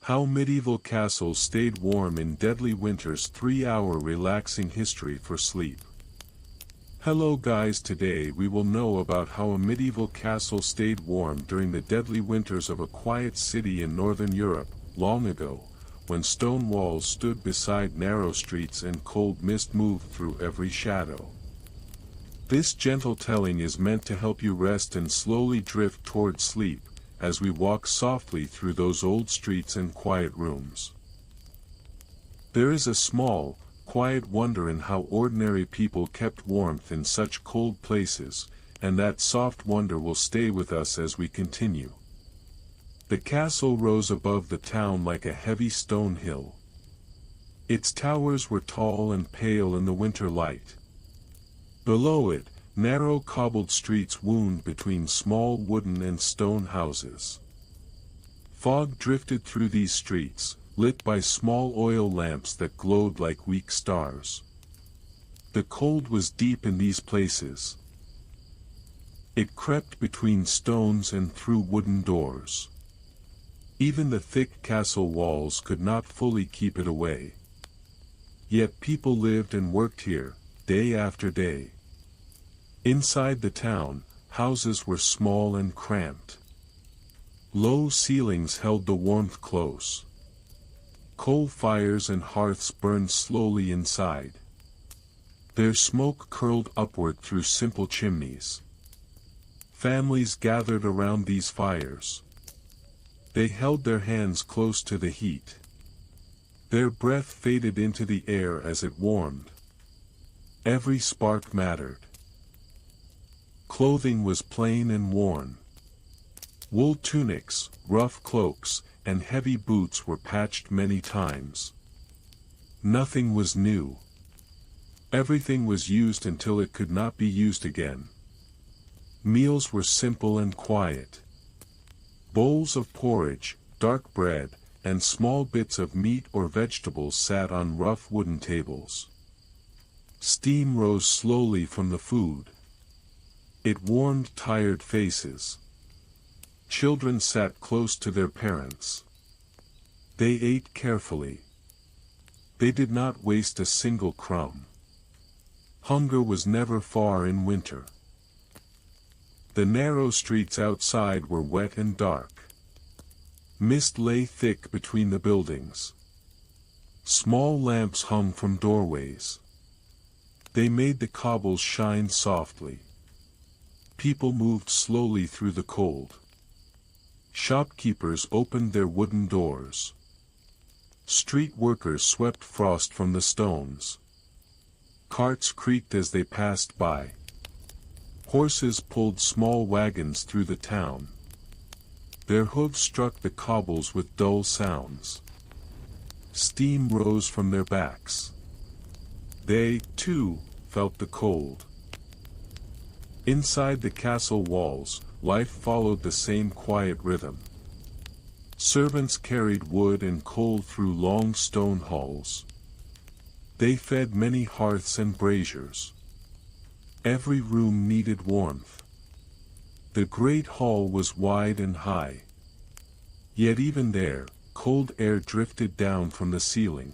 How medieval castles stayed warm in deadly winters. 3-hour relaxing history for sleep. Hello guys, today we will know about how a medieval castle stayed warm during the deadly winters of a quiet city in northern Europe, long ago, when stone walls stood beside narrow streets and cold mist moved through every shadow. This gentle telling is meant to help you rest and slowly drift toward sleep, as we walk softly through those old streets and quiet rooms. There is a small, quiet wonder in how ordinary people kept warmth in such cold places, and that soft wonder will stay with us as we continue. The castle rose above the town like a heavy stone hill. Its towers were tall and pale in the winter light. Below it, narrow cobbled streets wound between small wooden and stone houses. Fog drifted through these streets, lit by small oil lamps that glowed like weak stars. The cold was deep in these places. It crept between stones and through wooden doors. Even the thick castle walls could not fully keep it away. Yet people lived and worked here, day after day. Inside the town, houses were small and cramped. Low ceilings held the warmth close. Coal fires and hearths burned slowly inside. Their smoke curled upward through simple chimneys. Families gathered around these fires. They held their hands close to the heat. Their breath faded into the air as it warmed. Every spark mattered. Clothing was plain and worn. Wool tunics, rough cloaks, and heavy boots were patched many times. Nothing was new. Everything was used until it could not be used again. Meals were simple and quiet. Bowls of porridge, dark bread, and small bits of meat or vegetables sat on rough wooden tables. Steam rose slowly from the food. It warmed tired faces. Children sat close to their parents. They ate carefully. They did not waste a single crumb. Hunger was never far in winter. The narrow streets outside were wet and dark. Mist lay thick between the buildings. Small lamps hung from doorways. They made the cobbles shine softly. People moved slowly through the cold. Shopkeepers opened their wooden doors. Street workers swept frost from the stones. Carts creaked as they passed by. Horses pulled small wagons through the town. Their hooves struck the cobbles with dull sounds. Steam rose from their backs. They, too, felt the cold. Inside the castle walls, life followed the same quiet rhythm. Servants carried wood and coal through long stone halls. They fed many hearths and braziers. Every room needed warmth. The great hall was wide and high. Yet even there, cold air drifted down from the ceiling.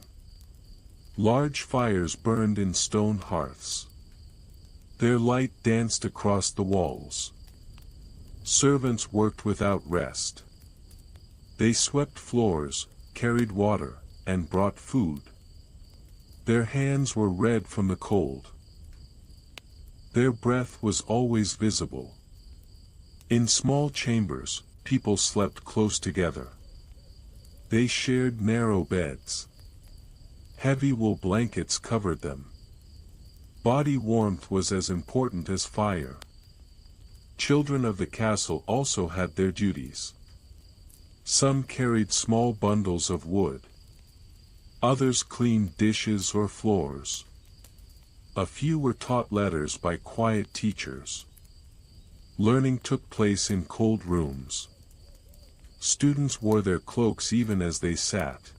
Large fires burned in stone hearths. Their light danced across the walls. Servants worked without rest. They swept floors, carried water, and brought food. Their hands were red from the cold. Their breath was always visible. In small chambers, people slept close together. They shared narrow beds. Heavy wool blankets covered them. Body warmth was as important as fire. Children of the castle also had their duties. Some carried small bundles of wood. Others cleaned dishes or floors. A few were taught letters by quiet teachers. Learning took place in cold rooms. Students wore their cloaks even as they sat.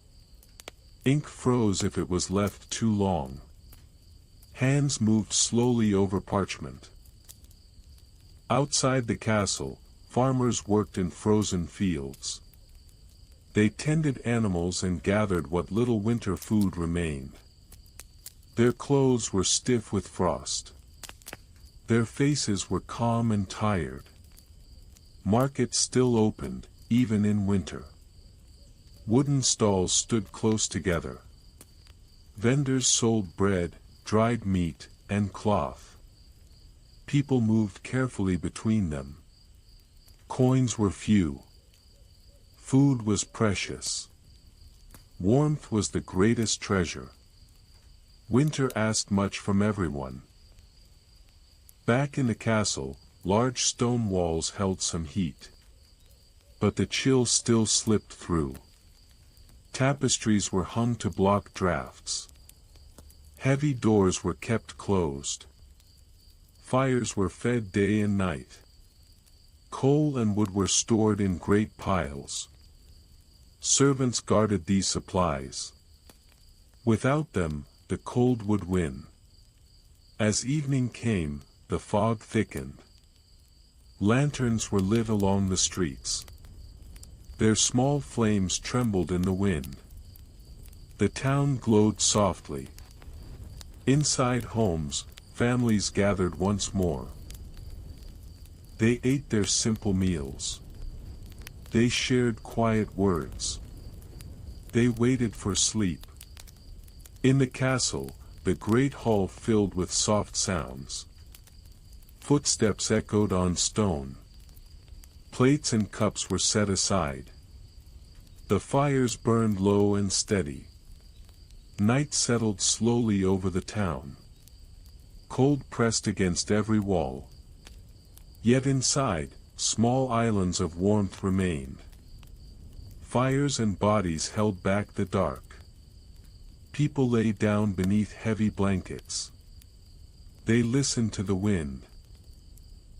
Ink froze if it was left too long. Hands moved slowly over parchment. Outside the castle, farmers worked in frozen fields. They tended animals and gathered what little winter food remained. Their clothes were stiff with frost. Their faces were calm and tired. Markets still opened, even in winter. Wooden stalls stood close together. Vendors sold bread, dried meat, and cloth. People moved carefully between them. Coins were few. Food was precious. Warmth was the greatest treasure. Winter asked much from everyone. Back in the castle, large stone walls held some heat. But the chill still slipped through. Tapestries were hung to block drafts. Heavy doors were kept closed. Fires were fed day and night. Coal and wood were stored in great piles. Servants guarded these supplies. Without them, the cold would win. As evening came, the fog thickened. Lanterns were lit along the streets. Their small flames trembled in the wind. The town glowed softly. Inside homes, families gathered once more. They ate their simple meals. They shared quiet words. They waited for sleep. In the castle, the great hall filled with soft sounds. Footsteps echoed on stone. Plates and cups were set aside. The fires burned low and steady. Night settled slowly over the town. Cold pressed against every wall. Yet inside, small islands of warmth remained. Fires and bodies held back the dark. People lay down beneath heavy blankets. They listened to the wind.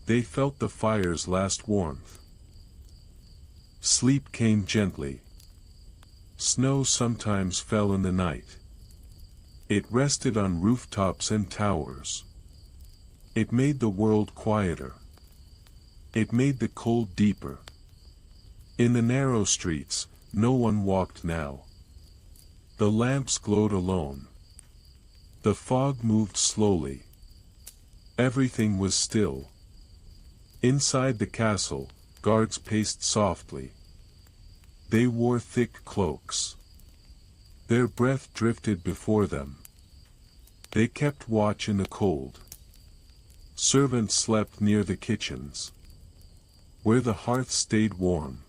They felt the fire's last warmth. Sleep came gently. Snow sometimes fell in the night. It rested on rooftops and towers. It made the world quieter. It made the cold deeper. In the narrow streets, no one walked now. The lamps glowed alone. The fog moved slowly. Everything was still. Inside the castle, guards paced softly. They wore thick cloaks. Their breath drifted before them. They kept watch in the cold. Servants slept near the kitchens, where the hearth stayed warm.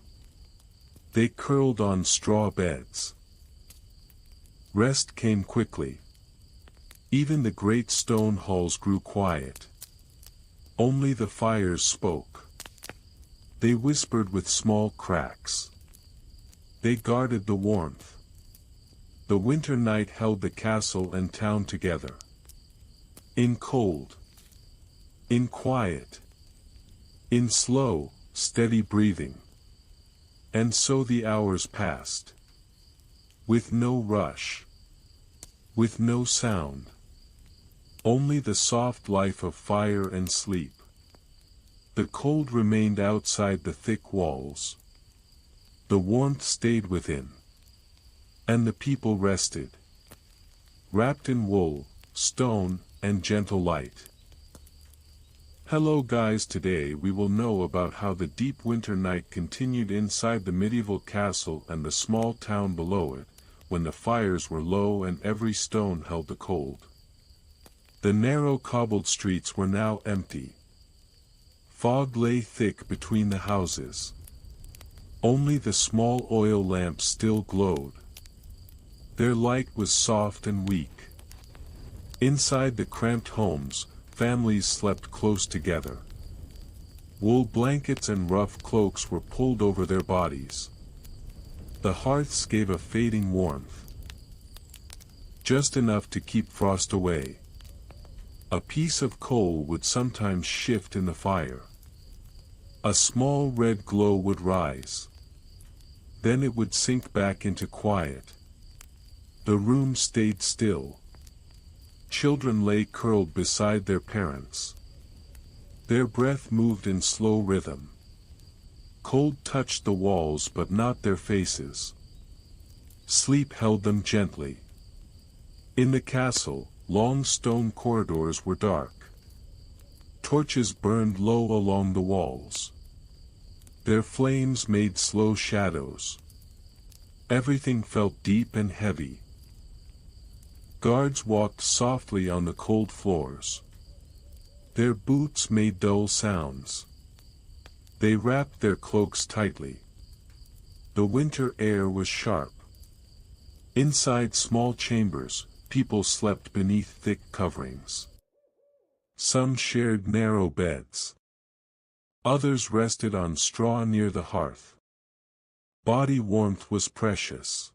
They curled on straw beds. Rest came quickly. Even the great stone halls grew quiet. Only the fires spoke. They whispered with small cracks. They guarded the warmth. The winter night held the castle and town together. In cold. In quiet. In slow, steady breathing. And so the hours passed. With no rush. With no sound. Only the soft life of fire and sleep. The cold remained outside the thick walls. The warmth stayed within. And the people rested. Wrapped in wool, stone, and gentle light. Hello guys, today we will know about how the deep winter night continued inside the medieval castle and the small town below it, when the fires were low and every stone held the cold. The narrow cobbled streets were now empty. Fog lay thick between the houses. Only the small oil lamps still glowed. Their light was soft and weak. Inside the cramped homes, families slept close together. Wool blankets and rough cloaks were pulled over their bodies. The hearths gave a fading warmth. Just enough to keep frost away. A piece of coal would sometimes shift in the fire. A small red glow would rise. Then it would sink back into quiet. The room stayed still. Children lay curled beside their parents. Their breath moved in slow rhythm. Cold touched the walls but not their faces. Sleep held them gently. In the castle, long stone corridors were dark. Torches burned low along the walls. Their flames made slow shadows. Everything felt deep and heavy. Guards walked softly on the cold floors. Their boots made dull sounds. They wrapped their cloaks tightly. The winter air was sharp. Inside small chambers, people slept beneath thick coverings. Some shared narrow beds. Others rested on straw near the hearth. Body warmth was precious.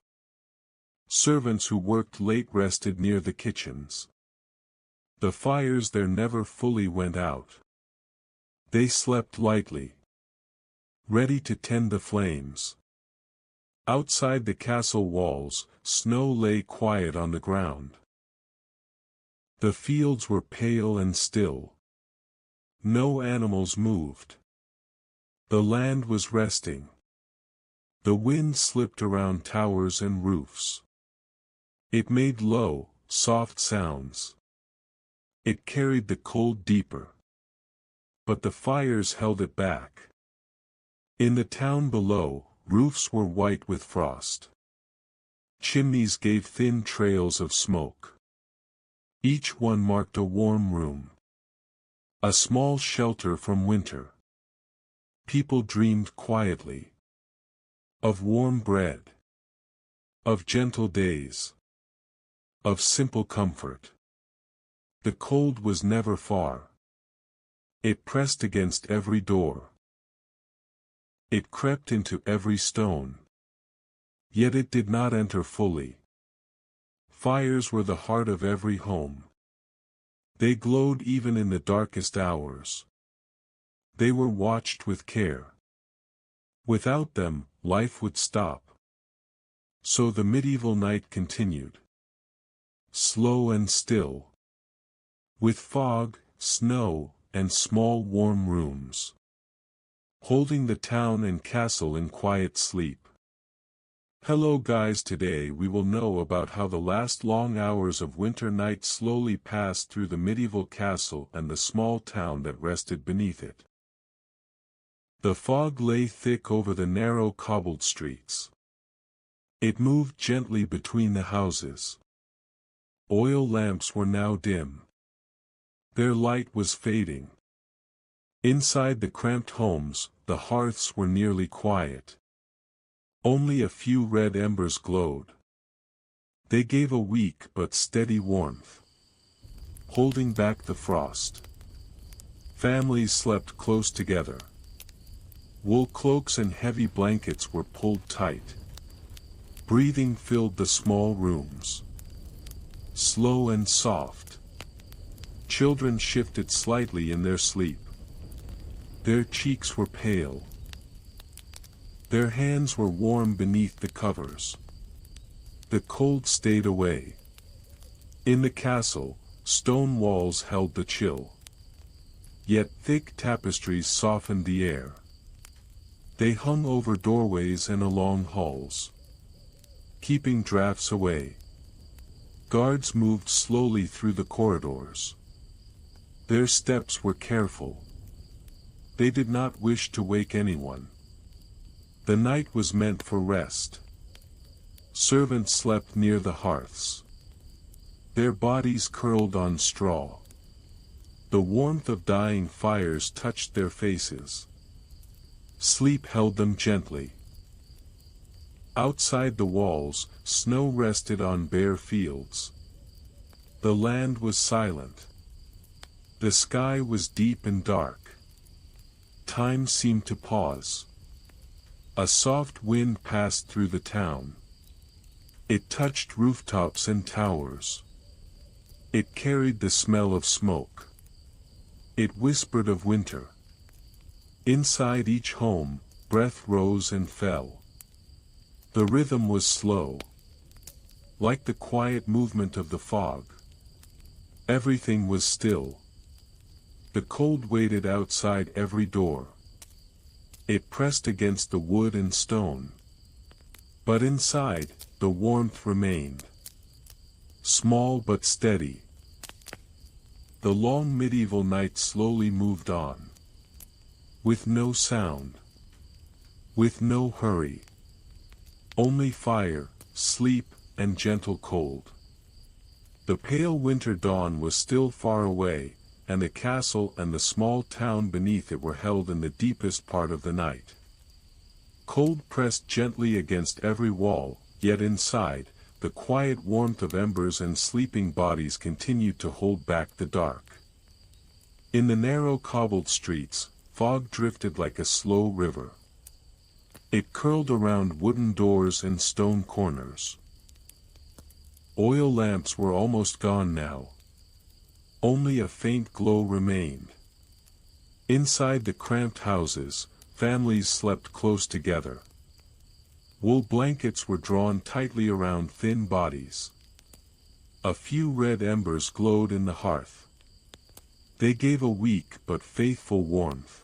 Servants who worked late rested near the kitchens. The fires there never fully went out. They slept lightly, ready to tend the flames. Outside the castle walls, snow lay quiet on the ground. The fields were pale and still. No animals moved. The land was resting. The wind slipped around towers and roofs. It made low, soft sounds. It carried the cold deeper. But the fires held it back. In the town below, roofs were white with frost. Chimneys gave thin trails of smoke. Each one marked a warm room. A small shelter from winter. People dreamed quietly. Of warm bread. Of gentle days. Of simple comfort. The cold was never far. It pressed against every door. It crept into every stone. Yet it did not enter fully. Fires were the heart of every home. They glowed even in the darkest hours. They were watched with care. Without them, life would stop. So the medieval night continued. Slow and still. With fog, snow, and small warm rooms. Holding the town and castle in quiet sleep. Hello guys, today we will know about how the last long hours of winter night slowly passed through the medieval castle and the small town that rested beneath it. The fog lay thick over the narrow cobbled streets. It moved gently between the houses. Oil lamps were now dim. Their light was fading. Inside the cramped homes, the hearths were nearly quiet. Only a few red embers glowed. They gave a weak but steady warmth, holding back the frost. Families slept close together. Wool cloaks and heavy blankets were pulled tight. Breathing filled the small rooms. Slow and soft. Children shifted slightly in their sleep. Their cheeks were pale. Their hands were warm beneath the covers. The cold stayed away. In the castle, stone walls held the chill. Yet thick tapestries softened the air. They hung over doorways and along halls, keeping drafts away. Guards moved slowly through the corridors. Their steps were careful. They did not wish to wake anyone. The night was meant for rest. Servants slept near the hearths. Their bodies curled on straw. The warmth of dying fires touched their faces. Sleep held them gently. Outside the walls, snow rested on bare fields. The land was silent. The sky was deep and dark. Time seemed to pause. A soft wind passed through the town. It touched rooftops and towers. It carried the smell of smoke. It whispered of winter. Inside each home, breath rose and fell. The rhythm was slow, like the quiet movement of the fog. Everything was still. The cold waited outside every door. It pressed against the wood and stone. But inside, the warmth remained. Small but steady. The long medieval night slowly moved on. With no sound. With no hurry. Only fire, sleep, and gentle cold. The pale winter dawn was still far away, and the castle and the small town beneath it were held in the deepest part of the night. Cold pressed gently against every wall, yet inside, the quiet warmth of embers and sleeping bodies continued to hold back the dark. In the narrow cobbled streets, fog drifted like a slow river. It curled around wooden doors and stone corners. Oil lamps were almost gone now. Only a faint glow remained. Inside the cramped houses, families slept close together. Wool blankets were drawn tightly around thin bodies. A few red embers glowed in the hearth. They gave a weak but faithful warmth.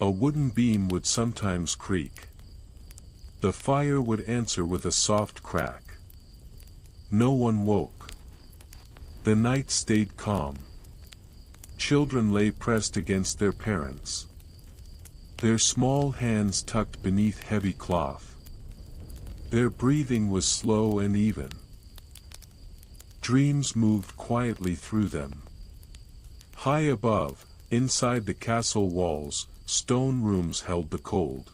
A wooden beam would sometimes creak. The fire would answer with a soft crack. No one woke. The night stayed calm. Children lay pressed against their parents. Their small hands tucked beneath heavy cloth. Their breathing was slow and even. Dreams moved quietly through them. High above, inside the castle walls, stone rooms held the cold.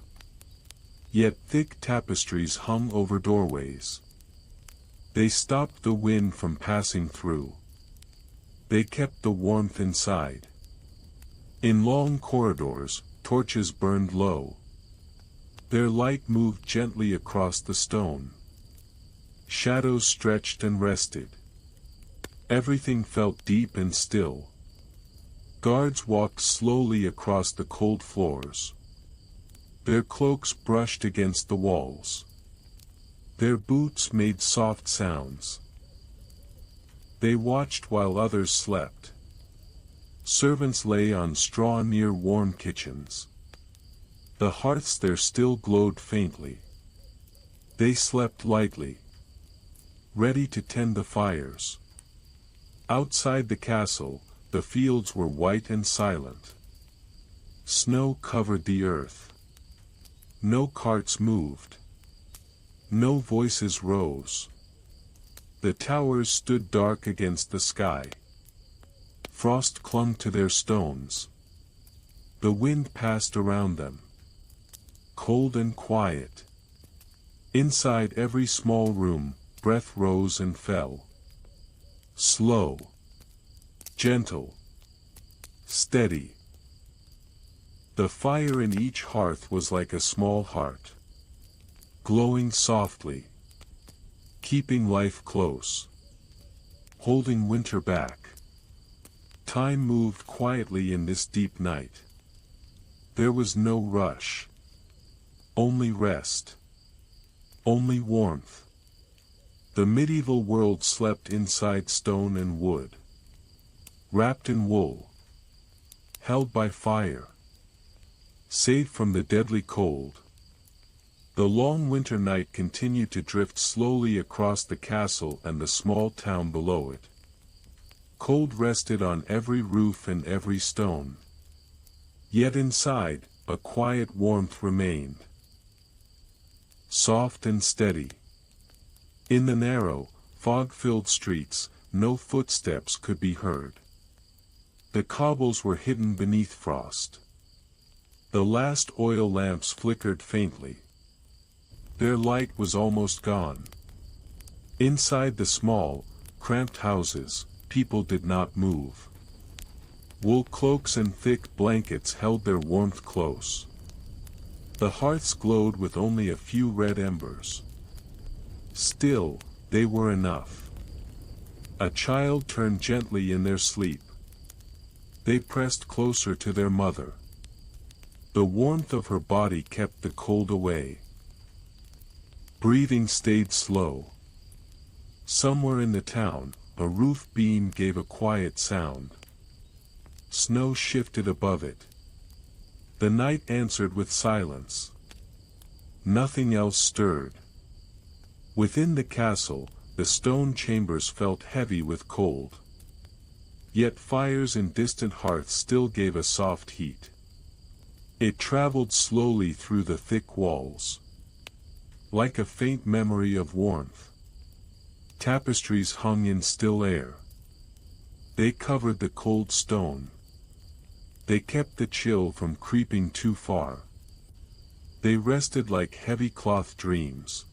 Yet thick tapestries hung over doorways. They stopped the wind from passing through. They kept the warmth inside. In long corridors, torches burned low. Their light moved gently across the stone. Shadows stretched and rested. Everything felt deep and still. Guards walked slowly across the cold floors. Their cloaks brushed against the walls. Their boots made soft sounds. They watched while others slept. Servants lay on straw near warm kitchens. The hearths there still glowed faintly. They slept lightly, ready to tend the fires. Outside the castle, the fields were white and silent. Snow covered the earth. No carts moved. No voices rose. The towers stood dark against the sky. Frost clung to their stones. The wind passed around them. Cold and quiet. Inside every small room, breath rose and fell. Slow. Gentle. Steady. The fire in each hearth was like a small heart. Glowing softly. Keeping life close. Holding winter back. Time moved quietly in this deep night. There was no rush. Only rest. Only warmth. The medieval world slept inside stone and wood. Wrapped in wool. Held by fire. Safe from the deadly cold. The long winter night continued to drift slowly across the castle and the small town below it. Cold rested on every roof and every stone. Yet inside, a quiet warmth remained. Soft and steady. In the narrow, fog-filled streets, no footsteps could be heard. The cobbles were hidden beneath frost. The last oil lamps flickered faintly. Their light was almost gone. Inside the small, cramped houses, people did not move. Wool cloaks and thick blankets held their warmth close. The hearths glowed with only a few red embers. Still, they were enough. A child turned gently in their sleep. They pressed closer to their mother. The warmth of her body kept the cold away. Breathing stayed slow. Somewhere in the town, a roof beam gave a quiet sound. Snow shifted above it. The night answered with silence. Nothing else stirred. Within the castle, the stone chambers felt heavy with cold. Yet fires in distant hearths still gave a soft heat. It traveled slowly through the thick walls. Like a faint memory of warmth. Tapestries hung in still air. They covered the cold stone. They kept the chill from creeping too far. They rested like heavy cloth dreams.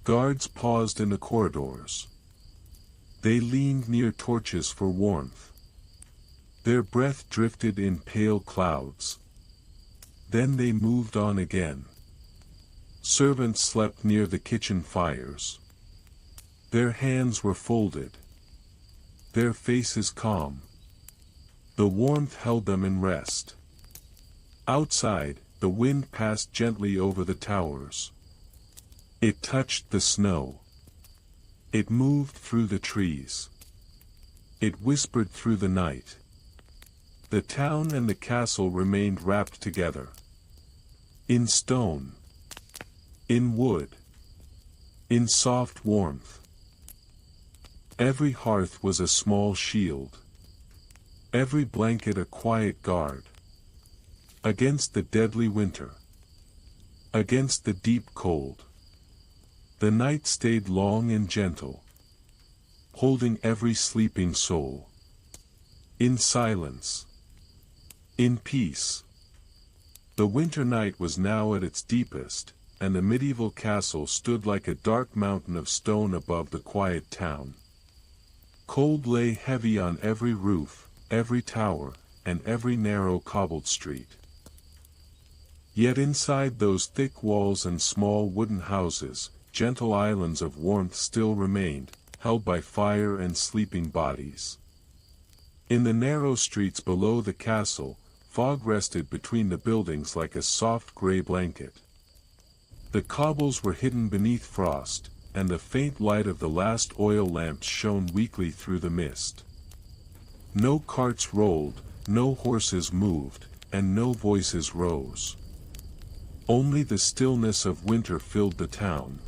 Guards paused in the corridors. They leaned near torches for warmth. Their breath drifted in pale clouds. Then they moved on again. Servants slept near the kitchen fires. Their hands were folded. Their faces calm. The warmth held them in rest. Outside, the wind passed gently over the towers. It touched the snow. It moved through the trees. It whispered through the night. The town and the castle remained wrapped together. In stone. In wood. In soft warmth. Every hearth was a small shield. Every blanket a quiet guard. Against the deadly winter. Against the deep cold. The night stayed long and gentle. Holding every sleeping soul. In silence. In peace. The winter night was now at its deepest, and the medieval castle stood like a dark mountain of stone above the quiet town. Cold lay heavy on every roof, every tower, and every narrow cobbled street. Yet inside those thick walls and small wooden houses, gentle islands of warmth still remained, held by fire and sleeping bodies. In the narrow streets below the castle, fog rested between the buildings like a soft gray blanket. The cobbles were hidden beneath frost, and the faint light of the last oil lamps shone weakly through the mist. No carts rolled, no horses moved, and no voices rose. Only the stillness of winter filled the town.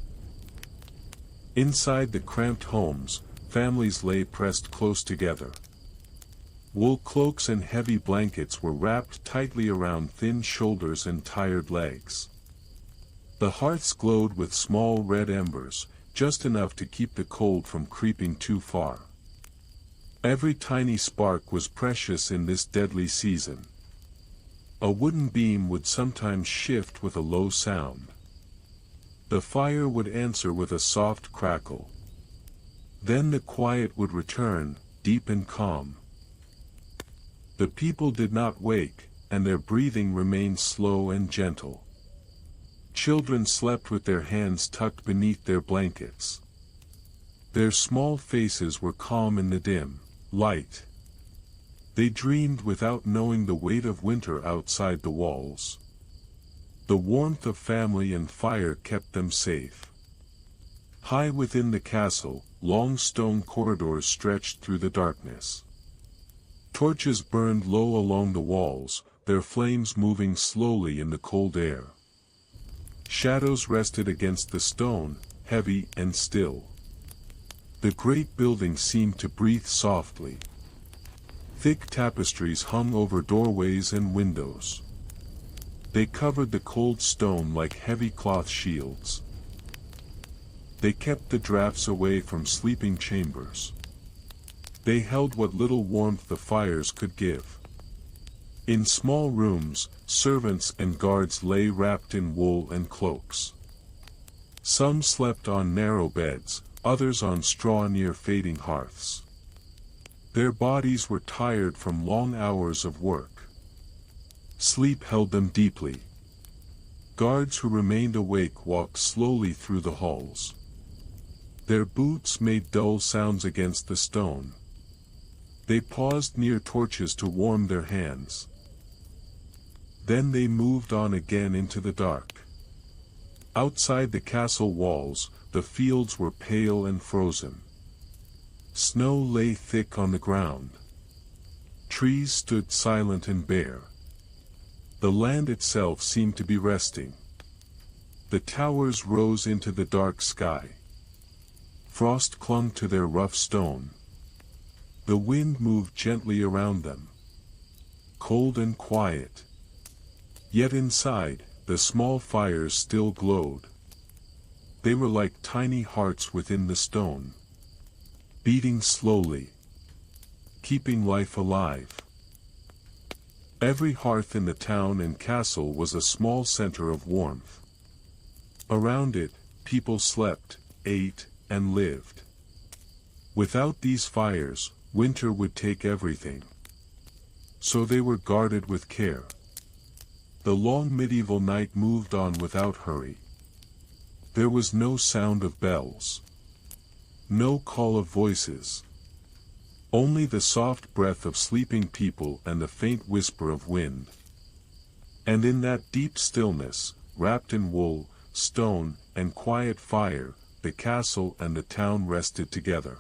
Inside the cramped homes, families lay pressed close together. Wool cloaks and heavy blankets were wrapped tightly around thin shoulders and tired legs. The hearths glowed with small red embers, just enough to keep the cold from creeping too far. Every tiny spark was precious in this deadly season. A wooden beam would sometimes shift with a low sound. The fire would answer with a soft crackle. Then the quiet would return, deep and calm. The people did not wake, and their breathing remained slow and gentle. Children slept with their hands tucked beneath their blankets. Their small faces were calm in the dim light. They dreamed without knowing the weight of winter outside the walls. The warmth of family and fire kept them safe. High within the castle, long stone corridors stretched through the darkness. Torches burned low along the walls, their flames moving slowly in the cold air. Shadows rested against the stone, heavy and still. The great building seemed to breathe softly. Thick tapestries hung over doorways and windows. They covered the cold stone like heavy cloth shields. They kept the drafts away from sleeping chambers. They held what little warmth the fires could give. In small rooms, servants and guards lay wrapped in wool and cloaks. Some slept on narrow beds, others on straw near fading hearths. Their bodies were tired from long hours of work. Sleep held them deeply. Guards who remained awake walked slowly through the halls. Their boots made dull sounds against the stone. They paused near torches to warm their hands. Then they moved on again into the dark. Outside the castle walls, the fields were pale and frozen. Snow lay thick on the ground. Trees stood silent and bare. The land itself seemed to be resting. The towers rose into the dark sky. Frost clung to their rough stone. The wind moved gently around them, cold and quiet. Yet inside, the small fires still glowed. They were like tiny hearts within the stone, beating slowly, keeping life alive. Every hearth in the town and castle was a small center of warmth. Around it, people slept, ate, and lived. Without these fires, winter would take everything. So they were guarded with care. The long medieval night moved on without hurry. There was no sound of bells, no call of voices. Only the soft breath of sleeping people and the faint whisper of wind. And in that deep stillness, wrapped in wool, stone, and quiet fire, the castle and the town rested together,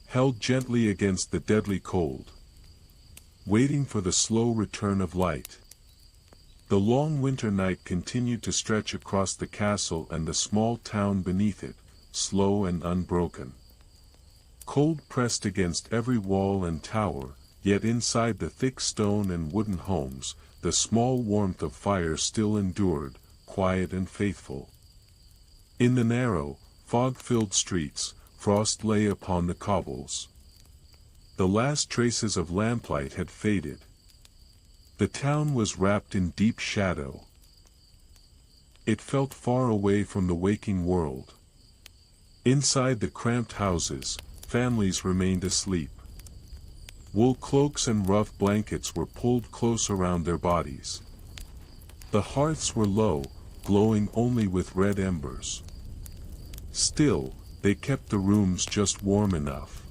held gently against the deadly cold, waiting for the slow return of light. The long winter night continued to stretch across the castle and the small town beneath it, slow and unbroken. Cold pressed against every wall and tower, yet inside the thick stone and wooden homes, the small warmth of fire still endured, quiet and faithful. In the narrow, fog-filled streets, frost lay upon the cobbles. The last traces of lamplight had faded. The town was wrapped in deep shadow. It felt far away from the waking world. Inside the cramped houses, families remained asleep. Wool cloaks and rough blankets were pulled close around their bodies. The hearths were low, glowing only with red embers. Still, they kept the rooms just warm enough.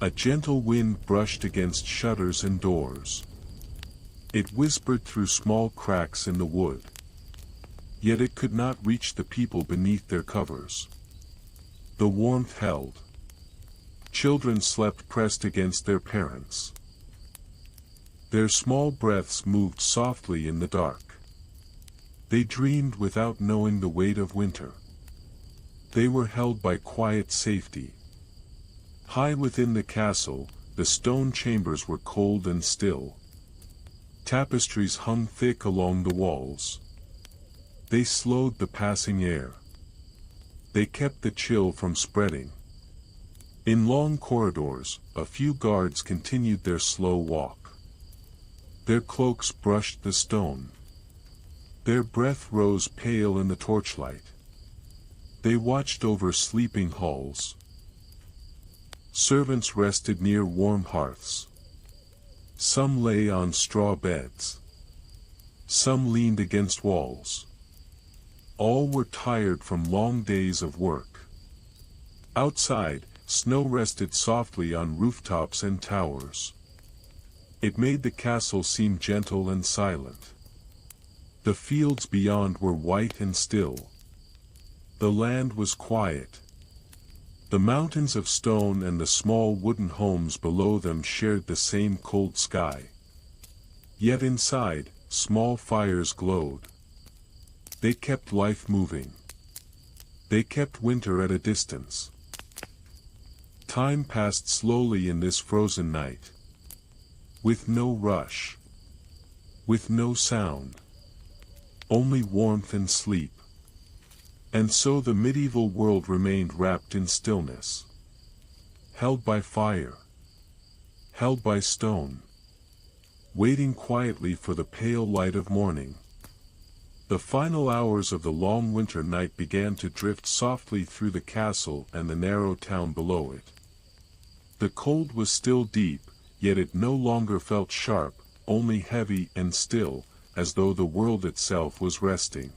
A gentle wind brushed against shutters and doors. It whispered through small cracks in the wood. Yet it could not reach the people beneath their covers. The warmth held. Children slept pressed against their parents. Their small breaths moved softly in the dark. They dreamed without knowing the weight of winter. They were held by quiet safety. High within the castle, the stone chambers were cold and still. Tapestries hung thick along the walls. They slowed the passing air. They kept the chill from spreading. In long corridors, a few guards continued their slow walk. Their cloaks brushed the stone. Their breath rose pale in the torchlight. They watched over sleeping halls. Servants rested near warm hearths. Some lay on straw beds. Some leaned against walls. All were tired from long days of work. Outside, snow rested softly on rooftops and towers. It made the castle seem gentle and silent. The fields beyond were white and still. The land was quiet. The mountains of stone and the small wooden homes below them shared the same cold sky. Yet inside, small fires glowed. They kept life moving. They kept winter at a distance. Time passed slowly in this frozen night. With no rush. With no sound. Only warmth and sleep. And so the medieval world remained wrapped in stillness. Held by fire. Held by stone. Waiting quietly for the pale light of morning. The final hours of the long winter night began to drift softly through the castle and the narrow town below it. The cold was still deep, yet it no longer felt sharp, only heavy and still, as though the world itself was resting.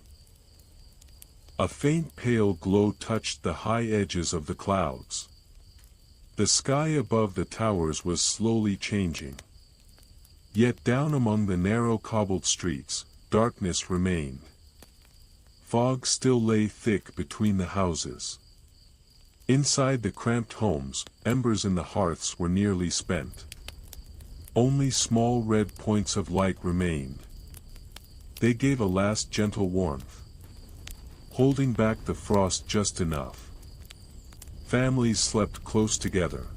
A faint pale glow touched the high edges of the clouds. The sky above the towers was slowly changing. Yet down among the narrow cobbled streets, darkness remained. Fog still lay thick between the houses. Inside the cramped homes, embers in the hearths were nearly spent. Only small red points of light remained. They gave a last gentle warmth, holding back the frost just enough. Families slept close together.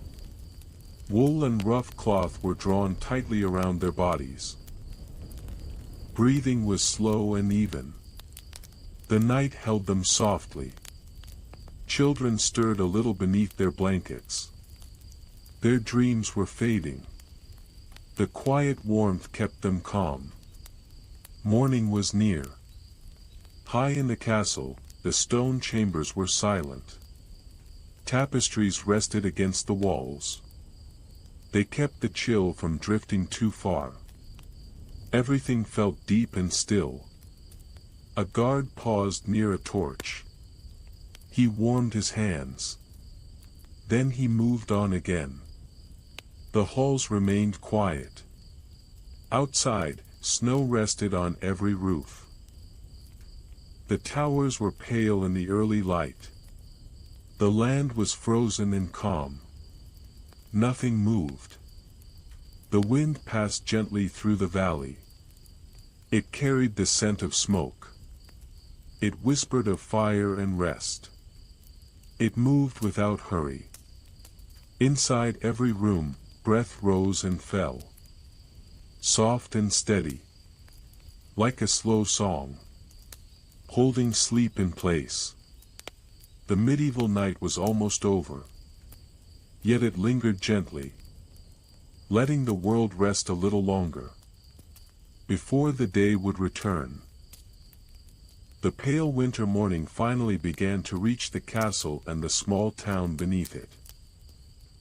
Wool and rough cloth were drawn tightly around their bodies. Breathing was slow and even. The night held them softly. Children stirred a little beneath their blankets. Their dreams were fading. The quiet warmth kept them calm. Morning was near. High in the castle, the stone chambers were silent. Tapestries rested against the walls. They kept the chill from drifting too far. Everything felt deep and still. A guard paused near a torch. He warmed his hands. Then he moved on again. The halls remained quiet. Outside, snow rested on every roof. The towers were pale in the early light. The land was frozen and calm. Nothing moved. The wind passed gently through the valley. It carried the scent of smoke. It whispered of fire and rest. It moved without hurry. Inside every room, breath rose and fell. Soft and steady. Like a slow song. Holding sleep in place. The medieval night was almost over. Yet it lingered gently, letting the world rest a little longer, before the day would return. The pale winter morning finally began to reach the castle and the small town beneath it.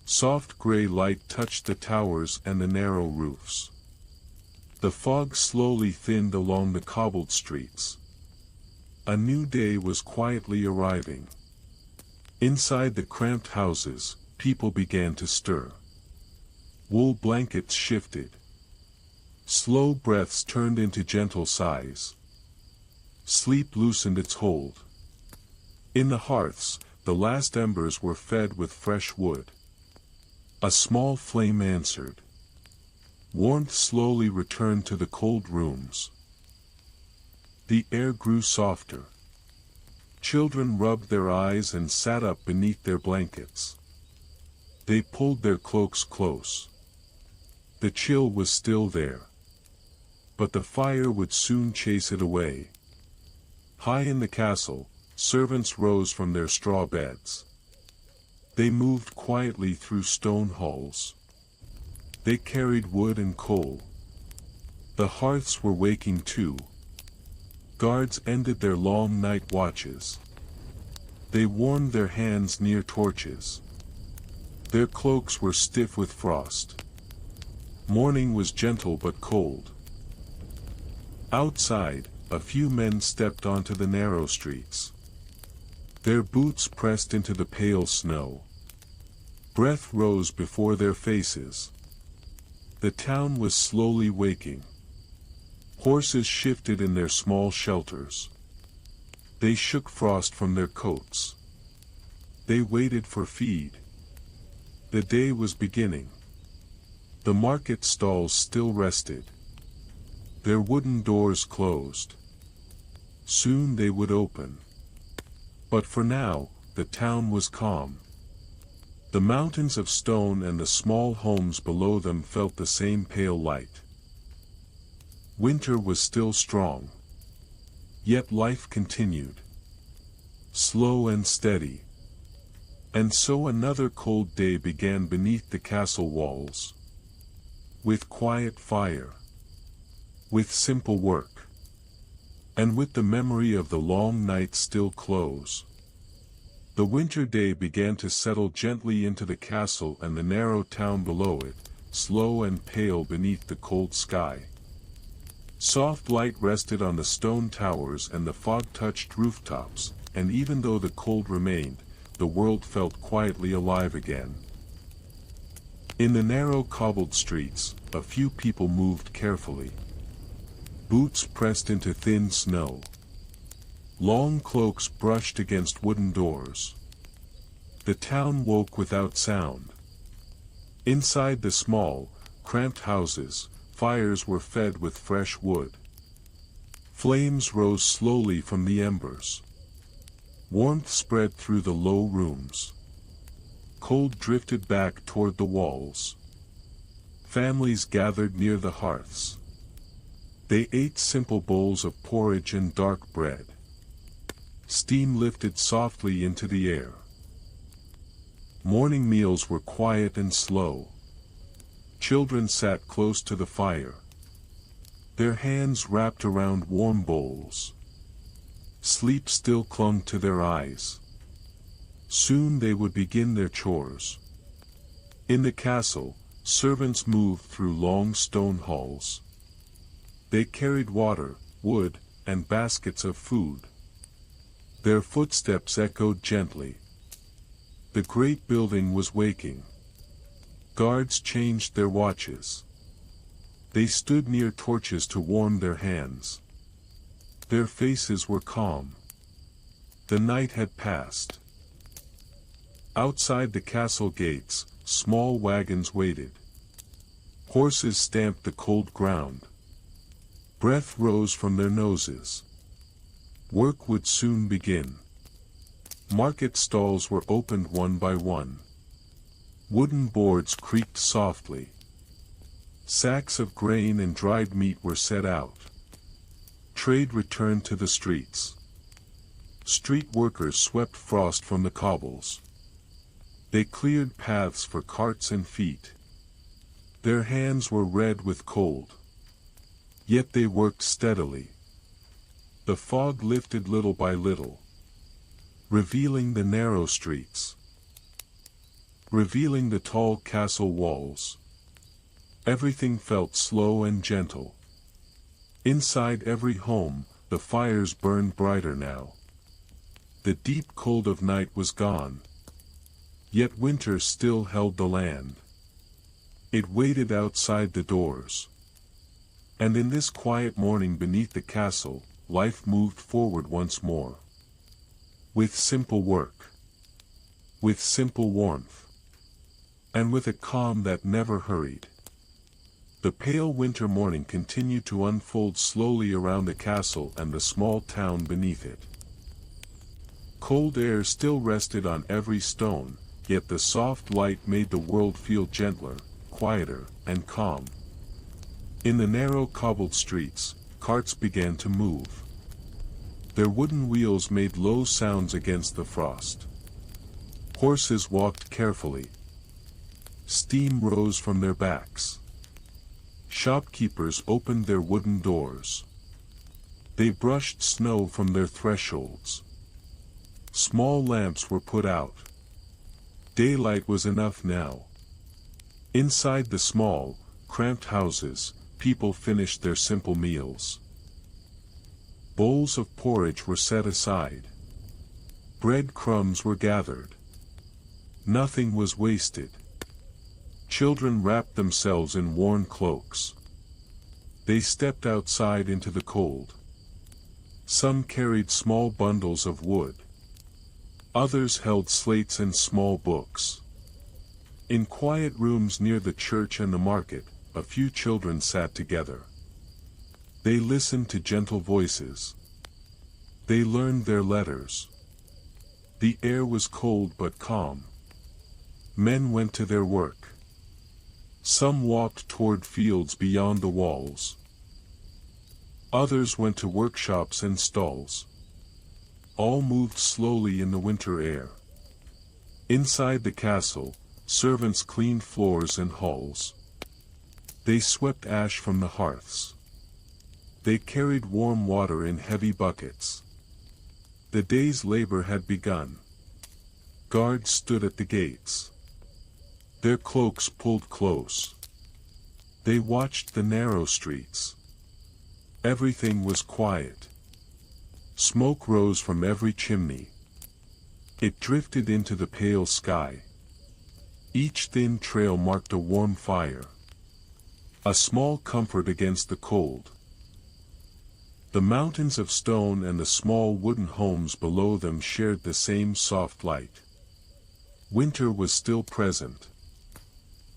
Soft gray light touched the towers and the narrow roofs. The fog slowly thinned along the cobbled streets. A new day was quietly arriving. Inside the cramped houses, people began to stir. Wool blankets shifted. Slow breaths turned into gentle sighs. Sleep loosened its hold. In the hearths, the last embers were fed with fresh wood. A small flame answered. Warmth slowly returned to the cold rooms. The air grew softer. Children rubbed their eyes and sat up beneath their blankets. They pulled their cloaks close. The chill was still there. But the fire would soon chase it away. High in the castle, servants rose from their straw beds. They moved quietly through stone halls. They carried wood and coal. The hearths were waking too. Guards ended their long night watches. They warmed their hands near torches. Their cloaks were stiff with frost. Morning was gentle but cold. Outside, a few men stepped onto the narrow streets. Their boots pressed into the pale snow. Breath rose before their faces. The town was slowly waking. Horses shifted in their small shelters. They shook frost from their coats. They waited for feed. The day was beginning. The market stalls still rested. Their wooden doors closed. Soon they would open. But for now, the town was calm. The mountains of stone and the small homes below them felt the same pale light. Winter was still strong. Yet life continued. Slow and steady. And so another cold day began beneath the castle walls. With quiet fire. With simple work. And with the memory of the long night still close. The winter day began to settle gently into the castle and the narrow town below it, slow and pale beneath the cold sky. Soft light rested on the stone towers and the fog-touched rooftops, and even though the cold remained, the world felt quietly alive again. In the narrow cobbled streets, a few people moved carefully. Boots pressed into thin snow. Long cloaks brushed against wooden doors. The town woke without sound. Inside the small, cramped houses, fires were fed with fresh wood. Flames rose slowly from the embers. Warmth spread through the low rooms. Cold drifted back toward the walls. Families gathered near the hearths. They ate simple bowls of porridge and dark bread. Steam lifted softly into the air. Morning meals were quiet and slow. Children sat close to the fire, their hands wrapped around warm bowls. Sleep still clung to their eyes. Soon they would begin their chores. In the castle, servants moved through long stone halls. They carried water, wood, and baskets of food. Their footsteps echoed gently. The great building was waking. Guards changed their watches. They stood near torches to warm their hands. Their faces were calm. The night had passed. Outside the castle gates, small wagons waited. Horses stamped the cold ground. Breath rose from their noses. Work would soon begin. Market stalls were opened one by one. Wooden boards creaked softly. Sacks of grain and dried meat were set out. Trade returned to the streets. Street workers swept frost from the cobbles. They cleared paths for carts and feet. Their hands were red with cold. Yet they worked steadily. The fog lifted little by little, revealing the narrow streets, revealing the tall castle walls. Everything felt slow and gentle. Inside every home, the fires burned brighter now. The deep cold of night was gone. Yet winter still held the land. It waited outside the doors. And in this quiet morning beneath the castle, life moved forward once more. With simple work. With simple warmth. And with a calm that never hurried. The pale winter morning continued to unfold slowly around the castle and the small town beneath it. Cold air still rested on every stone, yet the soft light made the world feel gentler, quieter, and calm. In the narrow cobbled streets, carts began to move. Their wooden wheels made low sounds against the frost. Horses walked carefully. Steam rose from their backs. Shopkeepers opened their wooden doors. They brushed snow from their thresholds. Small lamps were put out. Daylight was enough now. Inside the small, cramped houses, people finished their simple meals. Bowls of porridge were set aside. Bread crumbs were gathered. Nothing was wasted. Children wrapped themselves in worn cloaks. They stepped outside into the cold. Some carried small bundles of wood. Others held slates and small books. In quiet rooms near the church and the market, a few children sat together. They listened to gentle voices. They learned their letters. The air was cold but calm. Men went to their work. Some walked toward fields beyond the walls. Others went to workshops and stalls. All moved slowly in the winter air. Inside the castle, servants cleaned floors and halls. They swept ash from the hearths. They carried warm water in heavy buckets. The day's labor had begun. Guards stood at the gates. Their cloaks pulled close. They watched the narrow streets. Everything was quiet. Smoke rose from every chimney. It drifted into the pale sky. Each thin trail marked a warm fire. A small comfort against the cold. The mountains of stone and the small wooden homes below them shared the same soft light. Winter was still present.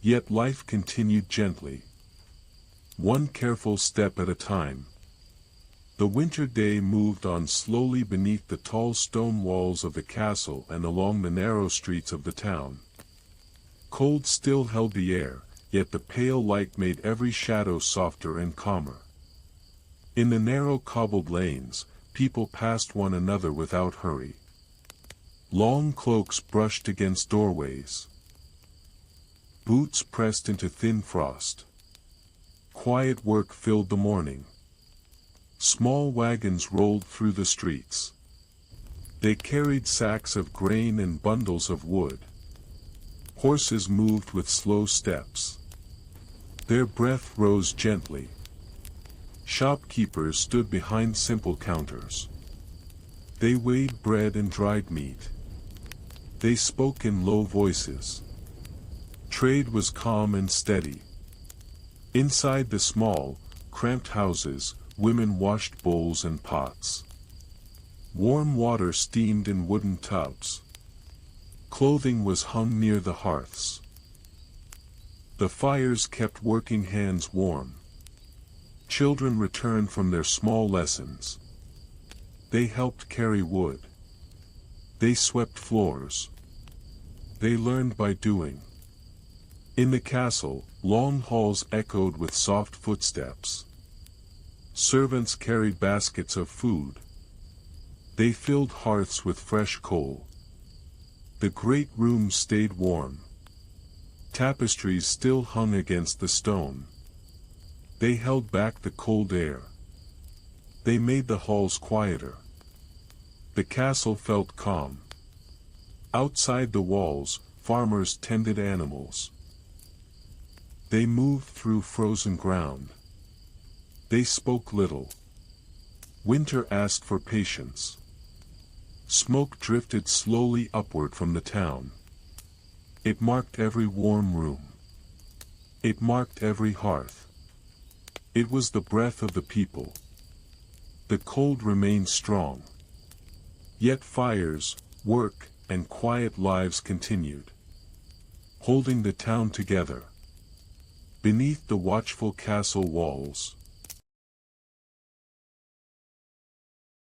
Yet life continued gently. One careful step at a time. The winter day moved on slowly beneath the tall stone walls of the castle and along the narrow streets of the town. Cold still held the air, yet the pale light made every shadow softer and calmer. In the narrow cobbled lanes, people passed one another without hurry. Long cloaks brushed against doorways. Boots pressed into thin frost. Quiet work filled the morning. Small wagons rolled through the streets. They carried sacks of grain and bundles of wood. Horses moved with slow steps. Their breath rose gently. Shopkeepers stood behind simple counters. They weighed bread and dried meat. They spoke in low voices. Trade was calm and steady. Inside the small, cramped houses, women washed bowls and pots. Warm water steamed in wooden tubs. Clothing was hung near the hearths. The fires kept working hands warm. Children returned from their small lessons. They helped carry wood. They swept floors. They learned by doing. In the castle, long halls echoed with soft footsteps. Servants carried baskets of food. They filled hearths with fresh coal. The great rooms stayed warm. Tapestries still hung against the stone. They held back the cold air. They made the halls quieter. The castle felt calm. Outside the walls, farmers tended animals. They moved through frozen ground. They spoke little. Winter asked for patience. Smoke drifted slowly upward from the town. It marked every warm room. It marked every hearth. It was the breath of the people. The cold remained strong. Yet fires, work, and quiet lives continued, holding the town together. Beneath the watchful castle walls,